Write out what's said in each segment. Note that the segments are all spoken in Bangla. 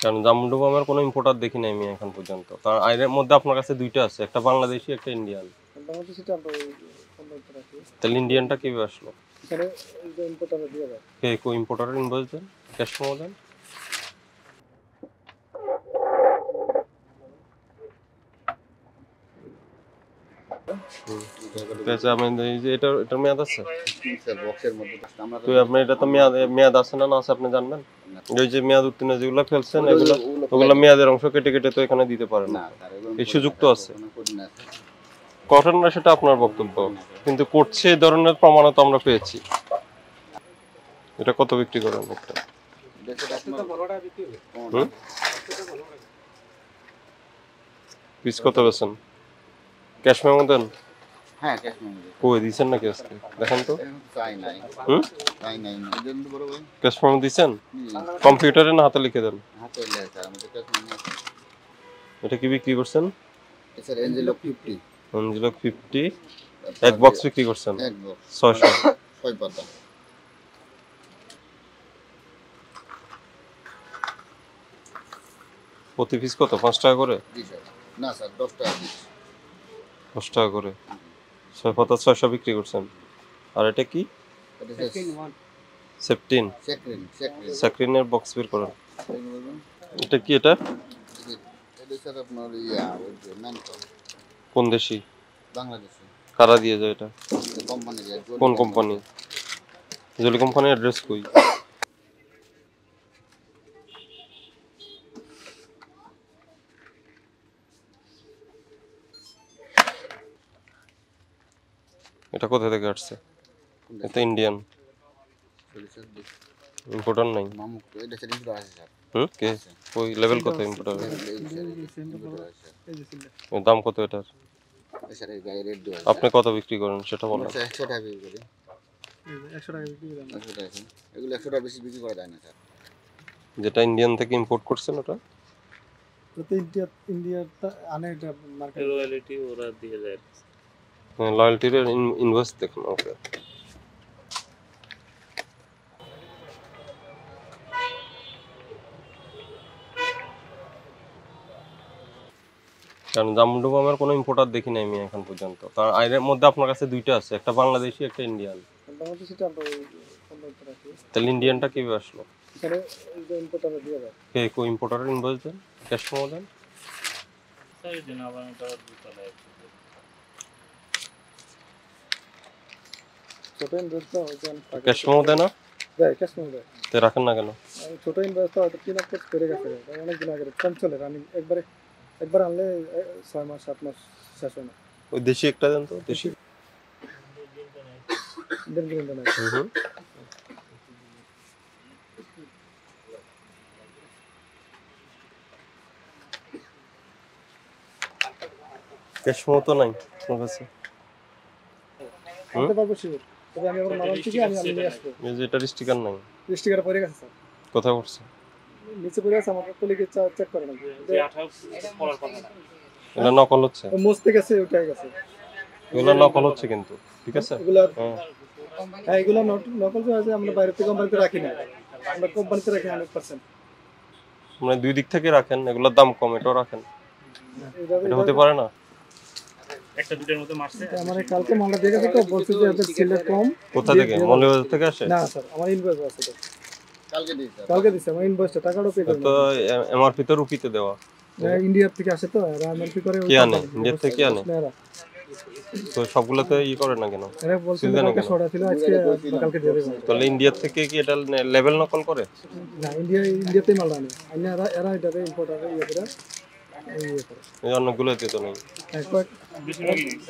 কারণ জামরুল আমার কোনো ইম্পোর্টার দেখি নাই আমি এখন পর্যন্ত। কারণ এর মধ্যে আপনার কাছে দুইটা আছে, একটা বাংলাদেশি একটা ইন্ডিয়ান। তাহলে ইন্ডিয়ানটা কিভাবে আসলো? কে কো ইম্পোর্টারের ইনভয়েস দেন, ক্যাশ মেমো দেন। এটার মেয়াদ আছে? তো আপনি এটা তো মেয়াদ আছে না আছে আপনি জানবেন? ওই যে মেয়াদ উত্তীর্ণ যেগুলো ফেলছেন ওগুলো মেয়াদের অংশ কেটে কেটে তো এখানে দিতে পারেন না, এই সুযোগ তো আছে। করেন না সেটা আপনার বক্তব্য, কিন্তু করছে এই ধরনের প্রমাণও তো আমরা পেয়েছি। এটা কত বিক্রি করেন একটা? পিস কত বেছেন? ক্যাশ মেমো দেন? হ্যাঁ, ক্যাশ মেমো কই দিছেন নাকি আজকে? দেখেন তো। চাই নাই। চাই নাই না। দেন তো বড় ভাই। ক্যাশ মেমো দিছেন? কম্পিউটারে না হাতে লিখে দেন? হাতে লেখা, আমাদের ক্যাশ মেমো। এটা কি বিক্রি করছেন? স্যার এনজেলক 50। এনজেলক 50 এক বক্স বিক্রি করছেন? এক বক্স 600 6 পাতা। প্রতি পিস কত? 5 টাকা করে? জি স্যার। না স্যার 10 টাকা পিস। 10 টাকা করে 6 পাতা 600 বিক্রি করছেন। আর এটা কি? এটা সেপটিন স্যাক্রিনের বক্স বের করেন। এটা কি? এটা স্যার আপনার ওই যে ম্যানকল। কোন দেশি? বাংলাদেশি। কারা দিয়ে যায় এটা? কোম্পানি দিয়ে। কোন কোম্পানি? জলি কোম্পানির অ্যাড্রেস কই? এটা কোথা থেকে আসছে? এটা ইন্ডিয়ান ইম্পোর্টার নাই। এটা স্যার ইম্পোর্টার আছে স্যার। কে ওই লেভেল কত ইম্পোর্টার? দাম কত এটার? স্যার এই গায়ে রেট দেওয়া। আপনি কত বিক্রি করেন সেটা বলেন। 100 টাকা বিক্রি করি। 100 টাকা বিক্রি করেন? 100 টাকা। এগুলো 100 টাকা বেশি বিক্রি করা যায় না স্যার। যেটা ইন্ডিয়ান থেকে ইম্পোর্ট করছেন ওটা? তো ইন্ডিয়াটা আনে, এটা মার্কেট রয়্যালিটি ওরা দিয়ে যায়। লয়্যালটির ইনভয়েস দেখুন। ওকে, কারণ জামরুল আমার কোনো ইম্পোর্টার দেখি নাই আমি এখন পর্যন্ত। কারণ এর মধ্যে আপনার কাছে দুইটা আছে, একটা বাংলাদেশি একটা ইন্ডিয়ান। বাংলাদেশিটা আমরা রাখি। তাহলে ইন্ডিয়ানটা কিভাবে আসলো? এখানে যে ইম্পোর্টার দিয়ে যায়। কে কো ইম্পোর্টারের ইনভয়েস দেন, ক্যাশ মেমো দেন। স্যার দিন আবার এটা দুতলায়। ছোট ইনভয়েস তো ওজন ক্যাশ মেমো দেন না? দেয়, ক্যাশ মেমো দেয়। তে রাখেন না কেন? ছোট ইনভয়েস তো হয়তো 3 কোর্স করে গেছে, অনেক দিন আগে কম চলে রানিং। একবার আনলে 6 মাস 7 মাস শেষ হয় না। ওই দেশি একটা দেন তো, দেশি। ক্যাশ মেমো তো নাই আপনার কাছে? আনতে পারবো শিওর, তবে আমি আবার মালাম থেকে আমি নিয়ে আসবো। এই যে এটার স্টিকার নাই। স্টিকার পড়ে গেছে স্যার। কোথায় করছে? নিচে পড়ে আছে, আমার কলিগে চেক করে না। যে 18 পড়ার কথা না। এটা নকল হচ্ছে। মুছতে গেছে, উঠে গেছে। এগুলো নকল হচ্ছে কিন্তু, ঠিক আছে? হ্যাঁ, এগুলো নকল আছে, আমরা বাইরে থেকে কোম্পানিতে রাখি না, আমরা কোম্পানিতে রাখি 100%। মানে দুই দিক থেকে রাখেন, এগুলোর দাম কম, এটাও রাখেন। এটা হতে পারে না? একটা দুটের মধ্যে মারছে। আমার কালকে মালটা দিয়ে গেছে তো, বলছে যে এদের সিলেট কম। কোথা থেকে? মৌলভীবাজার থেকে আসে? না স্যার, আমার ইনভয়েস আছে তো। কালকে দিছে আমার ইনভয়েসটা, টাকাটাও পে করে। তো এমআরপি তো রুপিতে দেওয়া। ইন্ডিয়া থেকে আসে তো, এরা এমআরপি করে। কি আনে? ইন্ডিয়া থেকে কি আনে? তো সবগুলোতে ই করে না কেন? এরা বলছে কালকে শর্ট ছিল, আজকে কালকে দিয়ে দেব। তাহলে ইন্ডিয়া থেকে কি এটা লেভেল নকল করে? না, ইন্ডিয়াতেই মাল আনে। এরা এটাতে ইম্পোর্টার ইয়ে করে এই অনেকগুলোতে তো নেই।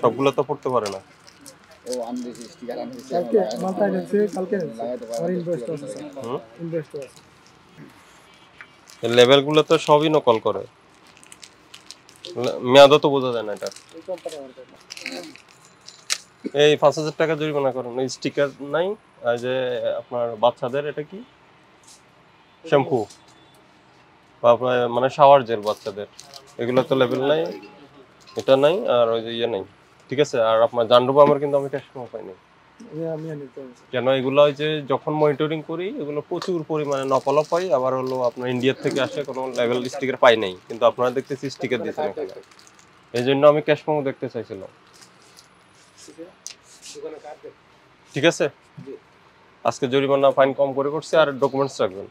সবগুলো তো পড়তে পারে না। ও আনদিছি স্টিকার আনদিছি। কালকে মালটা এনেছে, কালকে আমার ইনভয়েসটা আছে স্যার। ইনভয়েসটা আছে। এই লেভেলগুলো তো সবই নকল করে। মেয়াদও তো বোঝা যায় না এটা। এই 5000 টাকা জরিমানা করেন। এই স্টিকার নাই, আর যে আপনার বাচ্চাদের এটা কি শ্যাম্পু বা মানে শাওয়ার জেল বাচ্চাদের, এগুলো তো লেভেল নাই, এটা নাই, আর ওই যে ইয়ে নাই, ঠিক আছে? আর আপনার জান্ডুবা আমার কিন্তু আমি ক্যাশ মেমো পাইনি। মিয়া নিতে হবে। কেন এগুলো ওই যে যখন মনিটরিং করি এগুলো প্রচুর পরিমাণে নকলও পাই, আবার হলো আপনার ইন্ডিয়ার থেকে আসে কোনো লেভেল স্টিকার পাই নাই, কিন্তু আপনারা দেখতেছি স্টিকার দিয়েছেন এখানে, এই জন্য আমি ক্যাশ মেমো দেখতে চাইছিলাম। ঠিক আছে, আজকে জরিমানা ফাইন কম করে করছি, আর ডকুমেন্টস রাখবেন।